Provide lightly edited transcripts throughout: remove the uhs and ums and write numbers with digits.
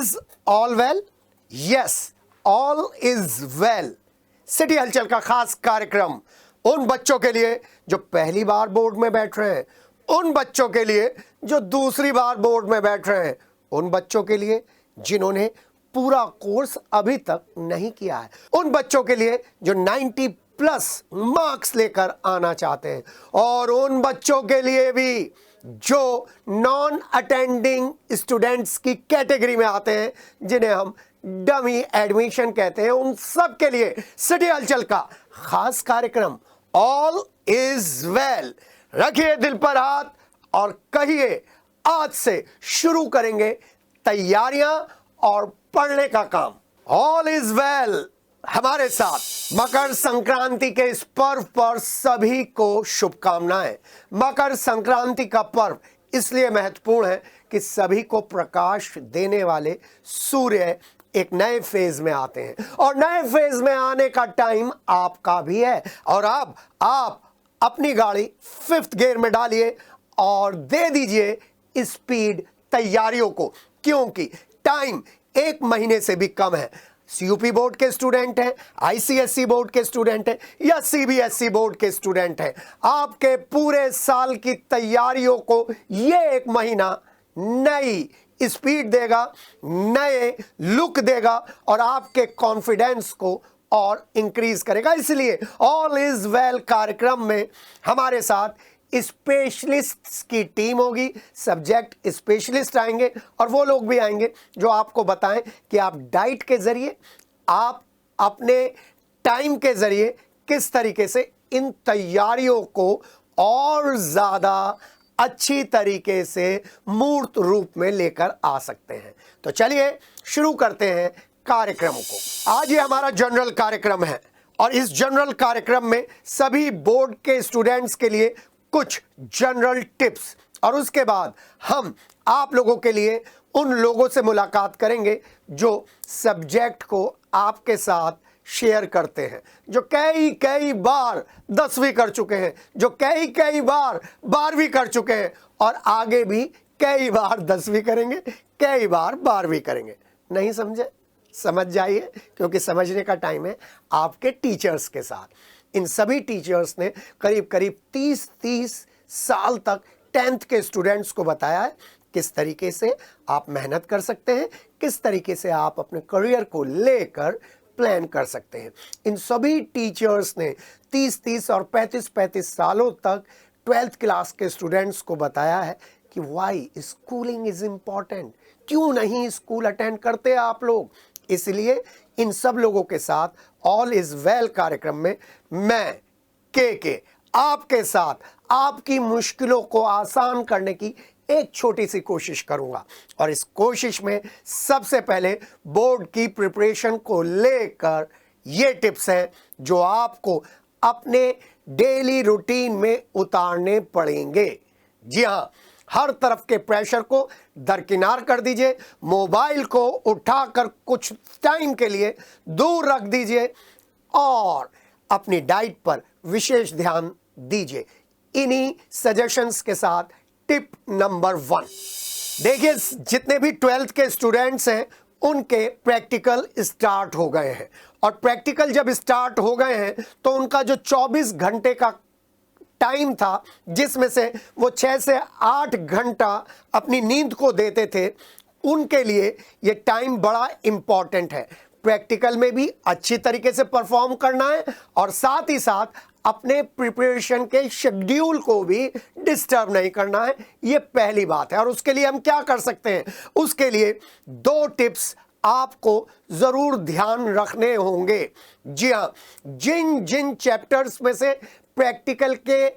Is all well? Yes, all is well. City हलचल का खास कार्यक्रम उन बच्चों के लिए जो पहली बार बोर्ड में बैठ रहे हैं, उन बच्चों के लिए जो दूसरी बार बोर्ड में बैठ रहे हैं, उन बच्चों के लिए जिन्होंने पूरा कोर्स अभी तक नहीं किया है, उन बच्चों के लिए जो 90 प्लस मार्क्स लेकर आना चाहते हैं, और उन बच्चों के लिए भी जो नॉन अटेंडिंग स्टूडेंट्स की कैटेगरी में आते हैं, जिन्हें हम डमी एडमिशन कहते हैं। उन सब के लिए सिटी हलचल का खास कार्यक्रम ऑल इज वेल। रखिए दिल पर हाथ और कहिए, आज से शुरू करेंगे तैयारियां और पढ़ने का काम। ऑल इज वेल हमारे साथ मकर संक्रांति के इस पर्व पर सभी को शुभकामनाएं। मकर संक्रांति का पर्व इसलिए महत्वपूर्ण है कि सभी को प्रकाश देने वाले सूर्य एक नए फेज में आते हैं, और नए फेज में आने का टाइम आपका भी है। और अब आप अपनी गाड़ी 5th गियर में डालिए और दे दीजिए स्पीड तैयारियों को, क्योंकि टाइम 1 महीने से भी कम है। यूपी बोर्ड के स्टूडेंट हैं, आईसीएसई बोर्ड के स्टूडेंट हैं या सीबीएसई बोर्ड के स्टूडेंट हैं, आपके पूरे साल की तैयारियों को ये 1 महीना नई स्पीड देगा, नए लुक देगा और आपके कॉन्फिडेंस को और इंक्रीज करेगा। इसलिए ऑल इज वेल कार्यक्रम में हमारे साथ स्पेशलिस्ट्स की टीम होगी। सब्जेक्ट स्पेशलिस्ट आएंगे और वो लोग भी आएंगे जो आपको बताएं कि आप डाइट के जरिए, आप अपने टाइम के जरिए किस तरीके से इन तैयारियों को और ज़्यादा अच्छी तरीके से मूर्त रूप में लेकर आ सकते हैं। तो चलिए शुरू करते हैं कार्यक्रम को। आज ये हमारा जनरल कार्यक्रम है और इस जनरल कार्यक्रम में सभी बोर्ड के स्टूडेंट्स के लिए कुछ जनरल टिप्स, और उसके बाद हम आप लोगों के लिए उन लोगों से मुलाकात करेंगे जो सब्जेक्ट को आपके साथ शेयर करते हैं, जो कई बार 10वीं कर चुके हैं, जो कई बार 12वीं कर चुके हैं और आगे भी कई बार 10वीं करेंगे, कई बार 12वीं करेंगे। नहीं समझे? समझ जाइए, क्योंकि समझने का टाइम है आपके टीचर्स के साथ। इन सभी टीचर्स ने करीब 30 साल तक 10th के स्टूडेंट्स को बताया है किस तरीके से आप मेहनत कर सकते हैं, किस तरीके से आप अपने करियर को लेकर प्लान कर सकते हैं। इन सभी टीचर्स ने 30 और 35 सालों तक 12th क्लास के स्टूडेंट्स को बताया है कि वाई स्कूलिंग इज इम्पॉर्टेंट, क्यों नहीं स्कूल अटेंड करते आप लोग। इसलिए इन सब लोगों के साथ ऑल इज वेल कार्यक्रम में मैं के आपके साथ आपकी मुश्किलों को आसान करने की एक छोटी सी कोशिश करूंगा। और इस कोशिश में सबसे पहले बोर्ड की प्रिपरेशन को लेकर ये टिप्स हैं जो आपको अपने डेली रूटीन में उतारने पड़ेंगे। जी हाँ, हर तरफ के प्रेशर को दरकिनार कर दीजिए, मोबाइल को उठाकर कुछ टाइम के लिए दूर रख दीजिए और अपनी डाइट पर विशेष ध्यान दीजिए। इन्हीं सजेशंस के साथ टिप नंबर 1, देखिए जितने भी 12th के स्टूडेंट्स हैं उनके प्रैक्टिकल स्टार्ट हो गए हैं, और प्रैक्टिकल जब स्टार्ट हो गए हैं तो उनका जो 24 घंटे का टाइम था, जिसमें से वो 6 से 8 घंटा अपनी नींद को देते थे, उनके लिए ये टाइम बड़ा इम्पॉर्टेंट है। प्रैक्टिकल में भी अच्छी तरीके से परफॉर्म करना है और साथ ही साथ अपने प्रिपरेशन के शेड्यूल को भी डिस्टर्ब नहीं करना है। ये पहली बात है। और उसके लिए हम क्या कर सकते हैं? उसके लिए 2 टिप्स आपको जरूर ध्यान रखने होंगे। जी हाँ, जिन जिन चैप्टर्स में से प्रैक्टिकल के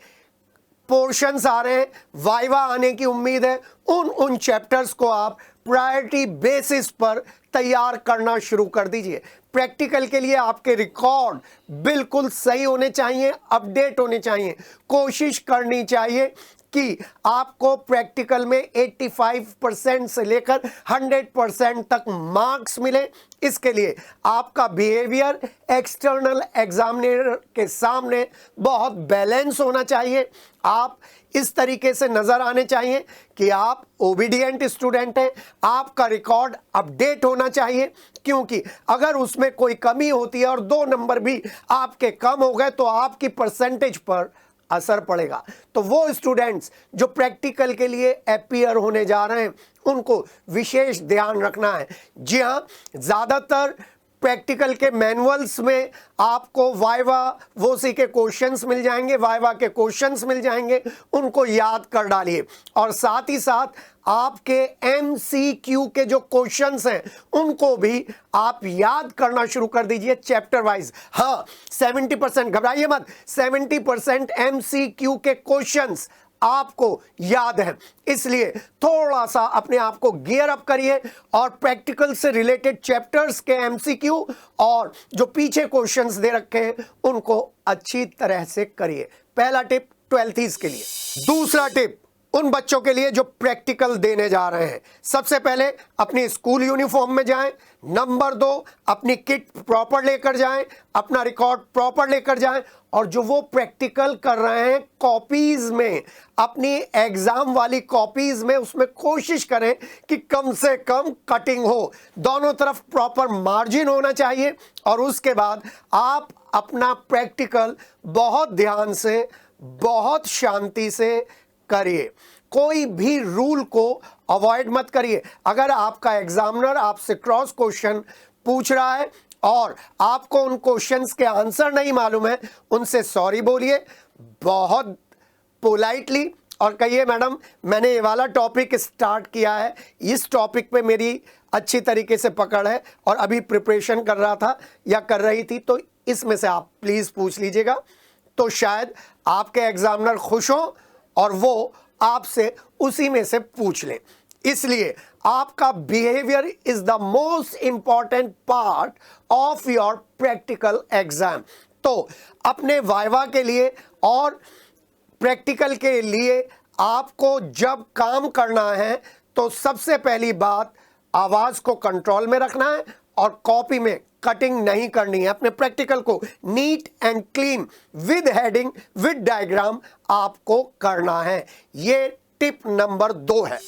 पोर्शंस आ रहे हैं, वाइवा आने की उम्मीद है, उन चैप्टर्स को आप प्रायोरिटी बेसिस पर तैयार करना शुरू कर दीजिए। प्रैक्टिकल के लिए आपके रिकॉर्ड बिल्कुल सही होने चाहिए, अपडेट होने चाहिए। कोशिश करनी चाहिए कि आपको प्रैक्टिकल में 85% से लेकर 100% तक मार्क्स मिले। इसके लिए आपका बिहेवियर एक्सटर्नल एग्जामिनर के सामने बहुत बैलेंस होना चाहिए। आप इस तरीके से नजर आने चाहिए कि आप ओबीडियंट स्टूडेंट हैं, आपका रिकॉर्ड अपडेट होना चाहिए, क्योंकि अगर उसमें कोई कमी होती है और 2 नंबर भी आपके कम हो गए तो आपकी परसेंटेज पर असर पड़ेगा। तो वो स्टूडेंट्स जो प्रैक्टिकल के लिए अपीयर होने जा रहे हैं उनको विशेष ध्यान रखना है। जी हाँ, ज़्यादातर प्रैक्टिकल के मैनुअल्स में आपको वाइवा वोसी के क्वेश्चंस मिल जाएंगे, वाइवा के क्वेश्चंस मिल जाएंगे, उनको याद कर डालिए। और साथ ही साथ आपके एमसीक्यू के जो क्वेश्चंस हैं उनको भी आप याद करना शुरू कर दीजिए चैप्टर वाइज। हाँ, 70%, घबराइए मत, 70% एमसीक्यू के क्वेश्चंस आपको याद है, इसलिए थोड़ा सा अपने आप को गियर अप करिए और प्रैक्टिकल से रिलेटेड चैप्टर्स के एमसीक्यू और जो पीछे क्वेश्चंस दे रखे हैं उनको अच्छी तरह से करिए। पहला टिप 12th के लिए। दूसरा टिप उन बच्चों के लिए जो प्रैक्टिकल देने जा रहे हैं, सबसे पहले अपनी स्कूल यूनिफॉर्म में जाएं। नंबर 2, अपनी किट प्रॉपर लेकर जाएं, अपना रिकॉर्ड प्रॉपर लेकर जाएं, और जो वो प्रैक्टिकल कर रहे हैं कॉपीज में, अपनी एग्जाम वाली कॉपीज में, उसमें कोशिश करें कि कम से कम कटिंग हो, दोनों तरफ प्रॉपर मार्जिन होना चाहिए। और उसके बाद आप अपना प्रैक्टिकल बहुत ध्यान से, बहुत शांति से करिए। कोई भी रूल को अवॉइड मत करिए। अगर आपका एग्जामिनर आपसे क्रॉस क्वेश्चन पूछ रहा है और आपको उन क्वेश्चंस के आंसर नहीं मालूम है, उनसे सॉरी बोलिए बहुत पोलाइटली और कहिए मैडम मैंने ये वाला टॉपिक स्टार्ट किया है, इस टॉपिक पे मेरी अच्छी तरीके से पकड़ है और अभी प्रिपरेशन कर रहा था या कर रही थी, तो इसमें से आप प्लीज़ पूछ लीजिएगा। तो शायद आपके एग्जामिनर खुश हो और वो आपसे उसी में से पूछ लें। इसलिए आपका behaviour is the most important part of your practical exam. तो अपने वाइवा के लिए और प्रैक्टिकल के लिए आपको जब काम करना है तो सबसे पहली बात आवाज को कंट्रोल में रखना है और कॉपी में कटिंग नहीं करनी है। अपने प्रैक्टिकल को neat and clean with heading with diagram आपको करना है। ये टिप नंबर 2 है।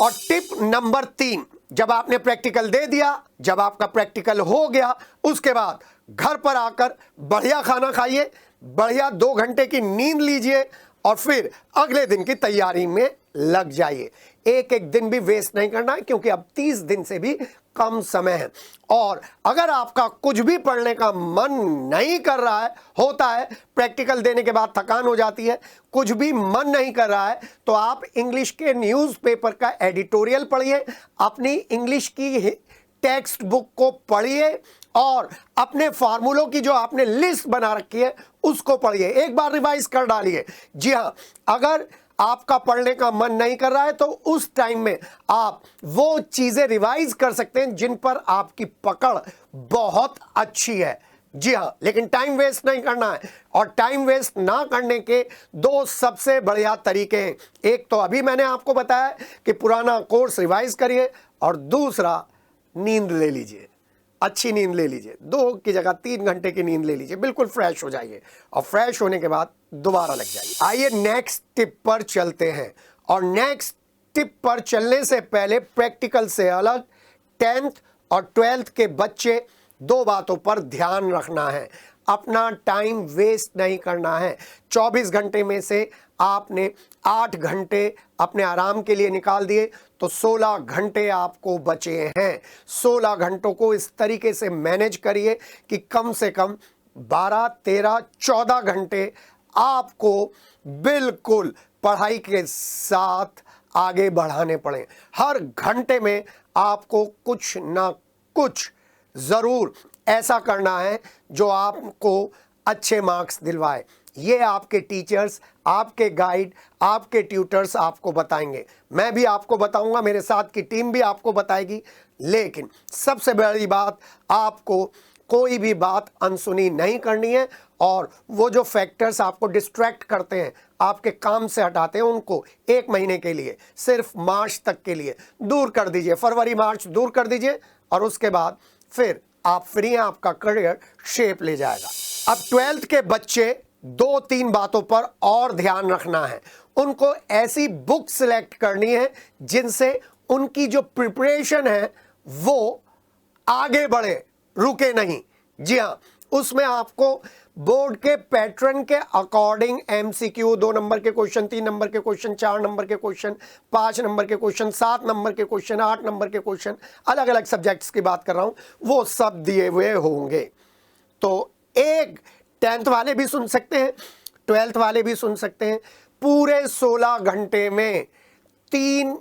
और टिप नंबर 3, जब आपने प्रैक्टिकल दे दिया, जब आपका प्रैक्टिकल हो गया, उसके बाद घर पर आकर बढ़िया खाना खाइए, बढ़िया 2 घंटे की नींद लीजिए और फिर अगले दिन की तैयारी में लग जाइए। एक एक दिन भी वेस्ट नहीं करना है, क्योंकि अब 30 दिन से भी कम समय है। और अगर आपका कुछ भी पढ़ने का मन नहीं कर रहा है, होता है प्रैक्टिकल देने के बाद थकान हो जाती है, कुछ भी मन नहीं कर रहा है, तो आप इंग्लिश के न्यूज़पेपर का एडिटोरियल पढ़िए, अपनी इंग्लिश की टेक्स्ट बुक को पढ़िए और अपने फार्मूलों की जो आपने लिस्ट बना रखी है उसको पढ़िए, एक बार रिवाइज कर डालिए। जी हाँ, अगर आपका पढ़ने का मन नहीं कर रहा है तो उस टाइम में आप वो चीजें रिवाइज कर सकते हैं जिन पर आपकी पकड़ बहुत अच्छी है। जी हाँ, लेकिन टाइम वेस्ट नहीं करना है। और टाइम वेस्ट ना करने के 2 सबसे बढ़िया तरीके हैं। एक तो अभी मैंने आपको बताया कि पुराना कोर्स रिवाइज करिए, और दूसरा नींद ले लीजिए, अच्छी नींद ले लीजिए, 2 की जगह 3 घंटे की नींद ले लीजिए, बिल्कुल फ्रेश हो जाइए और फ्रेश होने के बाद दोबारा लग जाइए। आइए नेक्स्ट टिप पर चलते हैं। और नेक्स्ट टिप पर चलने से पहले प्रैक्टिकल से अलग 10th और 12th के बच्चे 2 बातों पर ध्यान रखना है। अपना टाइम वेस्ट नहीं करना है। 24 घंटे में से आपने 8 घंटे अपने आराम के लिए निकाल दिए, तो 16 घंटे आपको बचे हैं। 16 घंटों को इस तरीके से मैनेज करिए कि कम से कम 12, 13, 14 घंटे आपको बिल्कुल पढ़ाई के साथ आगे बढ़ाने पड़े। हर घंटे में आपको कुछ ना कुछ ज़रूर ऐसा करना है जो आपको अच्छे मार्क्स दिलवाए। ये आपके टीचर्स, आपके गाइड, आपके ट्यूटर्स आपको बताएंगे, मैं भी आपको बताऊंगा, मेरे साथ की टीम भी आपको बताएगी। लेकिन सबसे बड़ी बात, आपको कोई भी बात अनसुनी नहीं करनी है और वो जो फैक्टर्स आपको डिस्ट्रैक्ट करते हैं, आपके काम से हटाते हैं, उनको 1 महीने के लिए, सिर्फ मार्च तक के लिए दूर कर दीजिए। फरवरी मार्च दूर कर दीजिए और उसके बाद फिर आप फ्री हैं, आपका करियर शेप ले जाएगा। अब 12th के बच्चे 2-3 बातों पर और ध्यान रखना है। उनको ऐसी बुक सिलेक्ट करनी है जिनसे उनकी जो प्रिपरेशन है वो आगे बढ़े, रुके नहीं। जी हाँ, उसमें आपको बोर्ड के पैटर्न के अकॉर्डिंग एमसीक्यू, 2 नंबर के क्वेश्चन, 3 नंबर के क्वेश्चन, 4 नंबर के क्वेश्चन, 5 नंबर के क्वेश्चन, 7 नंबर के क्वेश्चन, 8 नंबर के क्वेश्चन, अलग अलग सब्जेक्ट्स की बात कर रहा हूं, वो सब दिए हुए होंगे। तो एक 10th वाले भी सुन सकते हैं, 12th वाले भी सुन सकते हैं। पूरे 16 घंटे में 3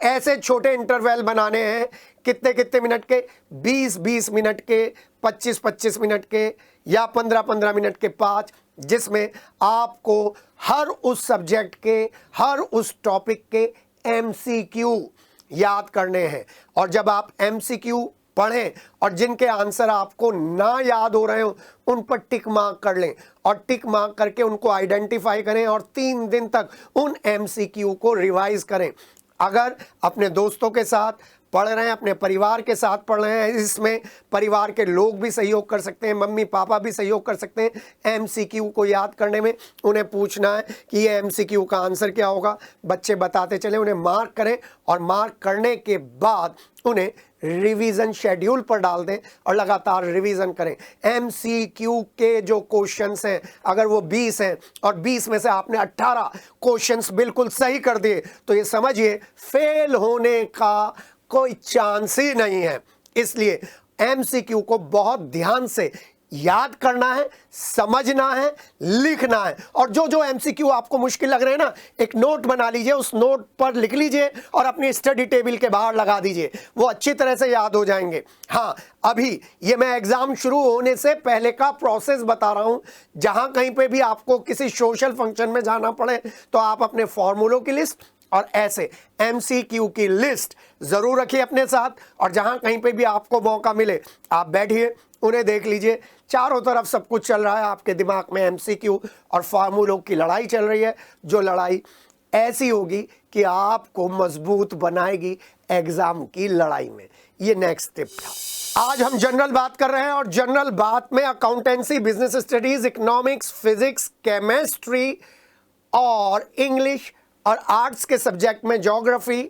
ऐसे छोटे इंटरवल बनाने हैं, कितने कितने मिनट के, 20-20 मिनट के, 25-25 मिनट के या 15-15 मिनट के 5, जिसमें आपको हर उस सब्जेक्ट के, हर उस टॉपिक के एमसीक्यू याद करने हैं। और जब आप एमसीक्यू पढ़ें और जिनके आंसर आपको ना याद हो रहे हो उन पर टिक मार्क कर लें और टिक मार्क करके उनको आइडेंटिफाई करें और 3 दिन तक उन एमसीक्यू को रिवाइज करें। अगर अपने दोस्तों के साथ पढ़ रहे हैं, अपने परिवार के साथ पढ़ रहे हैं, इसमें परिवार के लोग भी सहयोग कर सकते हैं, मम्मी पापा भी सहयोग कर सकते हैं एमसीक्यू को याद करने में। उन्हें पूछना है कि ये एमसीक्यू का आंसर क्या होगा, बच्चे बताते चले, उन्हें मार्क करें और मार्क करने के बाद उन्हें रिवीजन शेड्यूल पर डाल दें और लगातार रिवीजन करें। एमसीक्यू के जो क्वेश्चंस हैं, अगर वो 20 हैं और 20 में से आपने 18 क्वेश्चंस बिल्कुल सही कर दिए तो ये समझिए फेल होने का कोई चांस ही नहीं है। इसलिए एमसीक्यू को बहुत ध्यान से याद करना है, समझना है, लिखना है। और जो जो एमसीक्यू आपको मुश्किल लग रहे हैं ना, एक नोट बना लीजिए, उस नोट पर लिख लीजिए और अपनी स्टडी टेबल के बाहर लगा दीजिए, वो अच्छी तरह से याद हो जाएंगे। हाँ, अभी ये मैं एग्जाम शुरू होने से पहले का प्रोसेस बता रहा हूं। जहां कहीं पे भी आपको किसी सोशल फंक्शन में जाना पड़े तो आप अपने फॉर्मूलों की लिस्ट और ऐसे एमसीक्यू की लिस्ट जरूर रखिए अपने साथ, और जहां कहीं पे भी आपको मौका मिले आप बैठिए, उन्हें देख लीजिए। चारों तरफ सब कुछ चल रहा है, आपके दिमाग में एमसीक्यू और फार्मूलों की लड़ाई चल रही है, जो लड़ाई ऐसी होगी कि आपको मजबूत बनाएगी एग्जाम की लड़ाई में। ये नेक्स्ट टिप था। आज हम जनरल बात कर रहे हैं और जनरल बात में accountancy, business studies, economics, physics, chemistry और इंग्लिश और आर्ट्स के सब्जेक्ट में ज्योग्राफी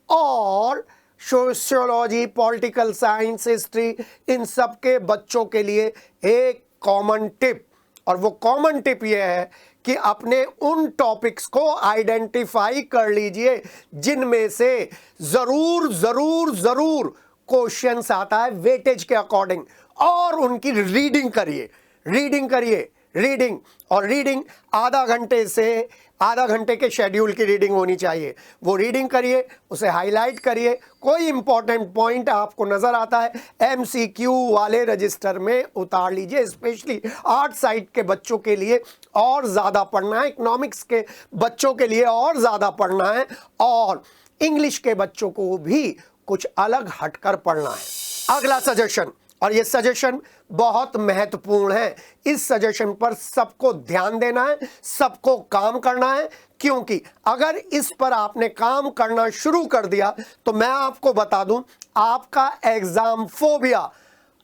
और सोशियोलॉजी, पॉलिटिकल साइंस, हिस्ट्री, इन सब के बच्चों के लिए एक कॉमन टिप, और वो कॉमन टिप ये है कि अपने उन टॉपिक्स को आइडेंटिफाई कर लीजिए जिनमें से जरूर जरूर जरूर क्वेश्चंस आता है वेटेज के अकॉर्डिंग, और उनकी रीडिंग करिए, रीडिंग करिए, रीडिंग। और रीडिंग आधा घंटे के शेड्यूल की रीडिंग होनी चाहिए। वो रीडिंग करिए, उसे हाईलाइट करिए, कोई इंपॉर्टेंट पॉइंट आपको नजर आता है एमसीक्यू वाले रजिस्टर में उतार लीजिए। स्पेशली आर्ट साइड के बच्चों के लिए और ज़्यादा पढ़ना है, इकोनॉमिक्स के बच्चों के लिए और ज़्यादा पढ़ना है, और इंग्लिश के बच्चों को भी कुछ अलग हटकर पढ़ना है। अगला सजेशन, और ये सजेशन बहुत महत्वपूर्ण है, इस सजेशन पर सबको ध्यान देना है, सबको काम करना है, क्योंकि अगर इस पर आपने काम करना शुरू कर दिया तो मैं आपको बता दूं, आपका एग्जाम फोबिया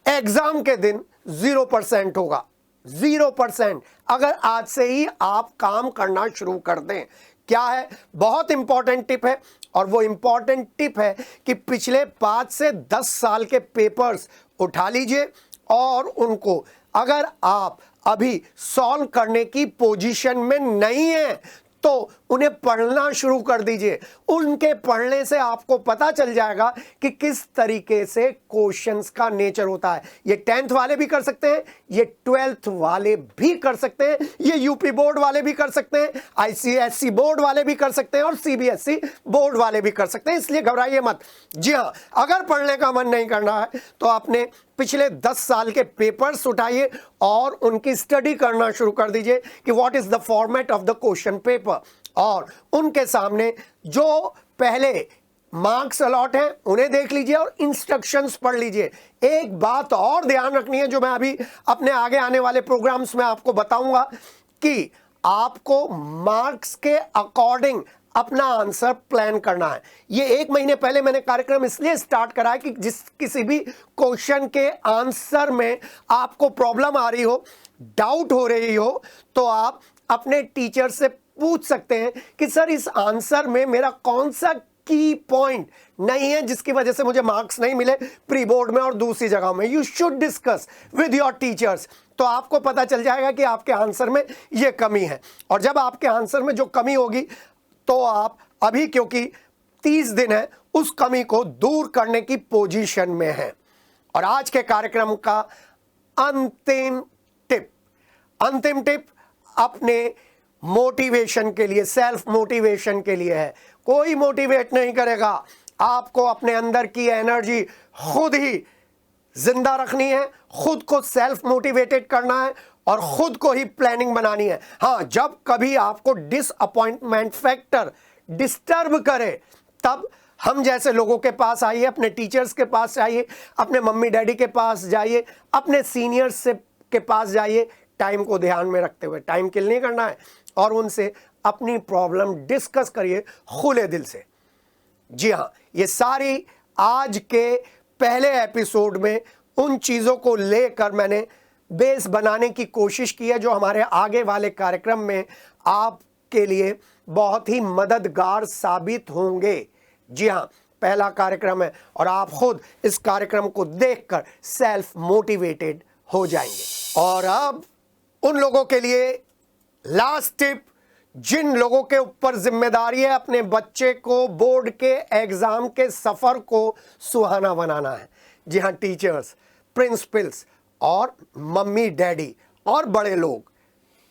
एग्जाम के दिन 0% होगा। 0% अगर आज से ही आप काम करना शुरू कर दें। क्या है? बहुत इंपॉर्टेंट टिप है, और वो इंपॉर्टेंट टिप है कि पिछले 5 से 10 साल के पेपर्स उठा लीजिए और उनको, अगर आप अभी सॉल्व करने की पोजीशन में नहीं है तो उन्हें पढ़ना शुरू कर दीजिए। उनके पढ़ने से आपको पता चल जाएगा कि किस तरीके से क्वेश्चंस का नेचर होता है। ये 10th वाले भी कर सकते हैं, ये 12th वाले भी कर सकते हैं, ये यूपी बोर्ड वाले भी कर सकते हैं, आईसीएसई बोर्ड वाले भी कर सकते हैं और सीबीएसई बोर्ड वाले भी कर सकते हैं। इसलिए घबराइए मत। जी हाँ, अगर पढ़ने का मन नहीं करना है तो आपने पिछले 10 साल के पेपर्स उठाइए और उनकी स्टडी करना शुरू कर दीजिए कि what is the format of the question paper, और उनके सामने जो पहले मार्क्स अलॉट हैं उन्हें देख लीजिए और इंस्ट्रक्शंस पढ़ लीजिए। एक बात और ध्यान रखनी है जो मैं अभी अपने आगे आने वाले प्रोग्राम्स में आपको बताऊंगा कि आपको मार्क्स के अकॉर्डिंग अपना आंसर प्लान करना है। ये 1 महीने पहले मैंने कार्यक्रम इसलिए स्टार्ट करा है कि जिस किसी भी क्वेश्चन के आंसर में आपको प्रॉब्लम आ रही हो, डाउट हो रही हो, तो आप अपने टीचर से पूछ सकते हैं कि सर इस आंसर में मेरा कौन सा की पॉइंट नहीं है जिसकी वजह से मुझे मार्क्स नहीं मिले प्री बोर्ड में और दूसरी जगह में। You should discuss with your teachers, तो आपको पता चल जाएगा कि आपके आंसर में ये कमी है। और जब आपके आंसर में जो कमी होगी तो आप अभी, क्योंकि 30 दिन है, उस कमी को दूर करने की पोजीशन में हैं। और आज के कार्यक्रम का अंतिम टिप अपने मोटिवेशन के लिए, सेल्फ मोटिवेशन के लिए है। कोई मोटिवेट नहीं करेगा, आपको अपने अंदर की एनर्जी खुद ही जिंदा रखनी है, खुद को सेल्फ मोटिवेटेड करना है और खुद को ही प्लानिंग बनानी है। हाँ, जब कभी आपको डिसअपॉइंटमेंट फैक्टर डिस्टर्ब करे तब हम जैसे लोगों के पास आइए, अपने टीचर्स के पास जाइए, अपने मम्मी डैडी के पास जाइए, अपने सीनियर्स से के पास जाइए, टाइम को ध्यान में रखते हुए, टाइम किल नहीं करना है, और उनसे अपनी प्रॉब्लम डिस्कस करिए खुले दिल से। जी हाँ, ये सारी आज के पहले एपिसोड में उन चीज़ों को लेकर मैंने बेस बनाने की कोशिश की है जो हमारे आगे वाले कार्यक्रम में आपके लिए बहुत ही मददगार साबित होंगे। जी हाँ, पहला कार्यक्रम है और आप खुद इस कार्यक्रम को देखकर सेल्फ मोटिवेटेड हो जाएंगे। और अब उन लोगों के लिए लास्ट टिप जिन लोगों के ऊपर जिम्मेदारी है अपने बच्चे को बोर्ड के एग्जाम के सफर को सुहाना बनाना है। जी हाँ, टीचर्स, प्रिंसिपल्स और मम्मी डैडी और बड़े लोग,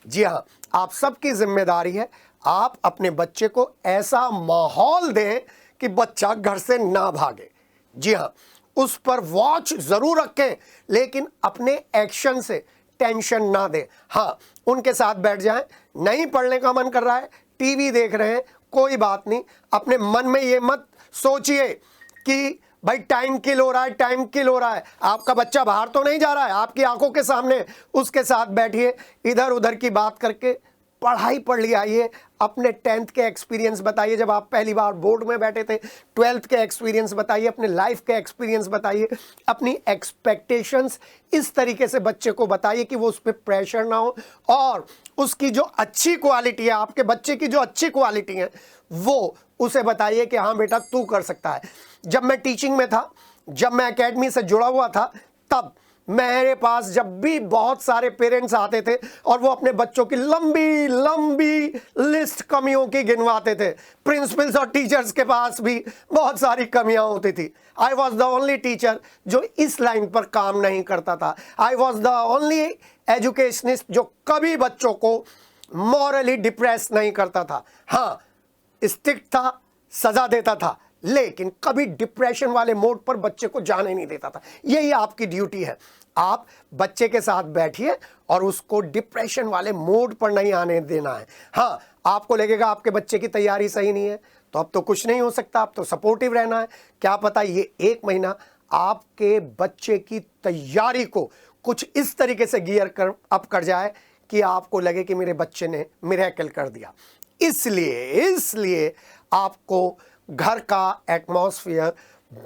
जी हाँ, आप सबकी जिम्मेदारी है आप अपने बच्चे को ऐसा माहौल दें कि बच्चा घर से ना भागे। जी हाँ, उस पर वॉच जरूर रखें लेकिन अपने एक्शन से टेंशन ना दें। हाँ, उनके साथ बैठ जाएं, नहीं पढ़ने का मन कर रहा है, टीवी देख रहे हैं, कोई बात नहीं, अपने मन में ये मत सोचिए कि भाई टाइम किल हो रहा है, टाइम किल हो रहा है। आपका बच्चा बाहर तो नहीं जा रहा है, आपकी आंखों के सामने उसके साथ बैठिए, इधर उधर की बात करके पढ़ाई पढ़ लिया। आइए अपने 10th के एक्सपीरियंस बताइए, जब आप पहली बार बोर्ड में बैठे थे, 12th के एक्सपीरियंस बताइए, अपने लाइफ के एक्सपीरियंस बताइए, अपनी एक्सपेक्टेशंस इस तरीके से बच्चे को बताइए कि वो उस पर प्रेशर ना हो और उसकी जो अच्छी क्वालिटी है, आपके बच्चे की जो अच्छी क्वालिटी है वो उसे बताइए कि हाँ बेटा तू कर सकता है। जब मैं टीचिंग में था, जब मैं एकेडमी से जुड़ा हुआ था, तब मेरे पास जब भी बहुत सारे पेरेंट्स आते थे और वो अपने बच्चों की लंबी लंबी लिस्ट कमियों की गिनवाते थे, प्रिंसिपल्स और टीचर्स के पास भी बहुत सारी कमियां होती थी। I was the only teacher जो इस लाइन पर काम नहीं करता था। I was the only educationist जो कभी बच्चों को मॉरली डिप्रेस नहीं करता था। हाँ, स्ट्रिक्ट था, सजा देता था, लेकिन कभी डिप्रेशन वाले मोड पर बच्चे को जाने नहीं देता था। यही आपकी ड्यूटी है, आप बच्चे के साथ बैठिए और उसको डिप्रेशन वाले मोड पर नहीं आने देना है। हाँ, आपको लगेगा आपके बच्चे की तैयारी सही नहीं है तो अब तो कुछ नहीं हो सकता, अब तो सपोर्टिव रहना है। क्या पता ये 1 महीना आपके बच्चे की तैयारी को कुछ इस तरीके से गियर अप कर जाए कि आपको लगे कि मेरे बच्चे ने मिरेकल कर दिया। इसलिए आपको घर का एटमॉस्फेयर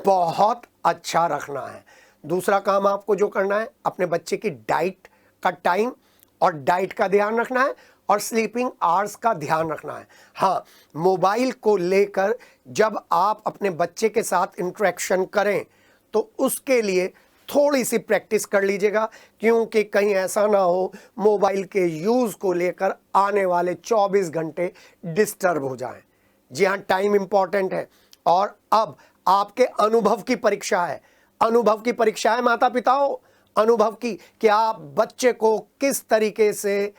बहुत अच्छा रखना है। दूसरा काम आपको जो करना है, अपने बच्चे की डाइट का टाइम और डाइट का ध्यान रखना है और स्लीपिंग आवर्स का ध्यान रखना है। हाँ, मोबाइल को लेकर जब आप अपने बच्चे के साथ इंटरेक्शन करें तो उसके लिए थोड़ी सी प्रैक्टिस कर लीजिएगा, क्योंकि कहीं ऐसा ना हो मोबाइल के यूज़ को लेकर आने वाले 24 घंटे डिस्टर्ब हो जाएं। जी हाँ, टाइम इंपॉर्टेंट है और अब आपके अनुभव की परीक्षा है। अनुभव की परीक्षा है माता पिताओं, अनुभव की कि आप बच्चे को किस तरीके से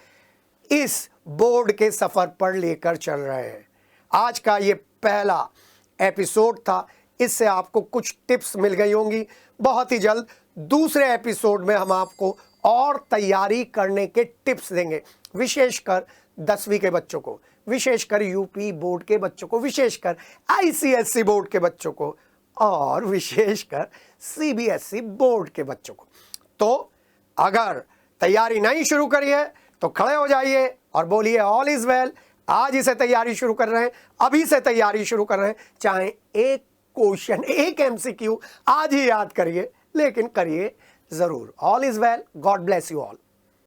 इस बोर्ड के सफर पर लेकर चल रहे हैं। आज का ये पहला एपिसोड था, इससे आपको कुछ टिप्स मिल गई होंगी। बहुत ही जल्द दूसरे एपिसोड में हम आपको और तैयारी करने के टिप्स देंगे, विशेषकर 10वीं के बच्चों को। विशेषकर यूपी बोर्ड के बच्चों को, विशेषकर आईसीएसई बोर्ड के बच्चों को और विशेषकर सीबीएसई बोर्ड के बच्चों को। तो अगर तैयारी नहीं शुरू करी है तो खड़े हो जाइए और बोलिए ऑल इज वेल। आज इसे तैयारी शुरू कर रहे हैं, अभी से तैयारी शुरू कर रहे हैं। चाहे एक क्वेश्चन, एक एमसीक्यू आज ही याद करिए, लेकिन करिए जरूर। All is well. God bless you all.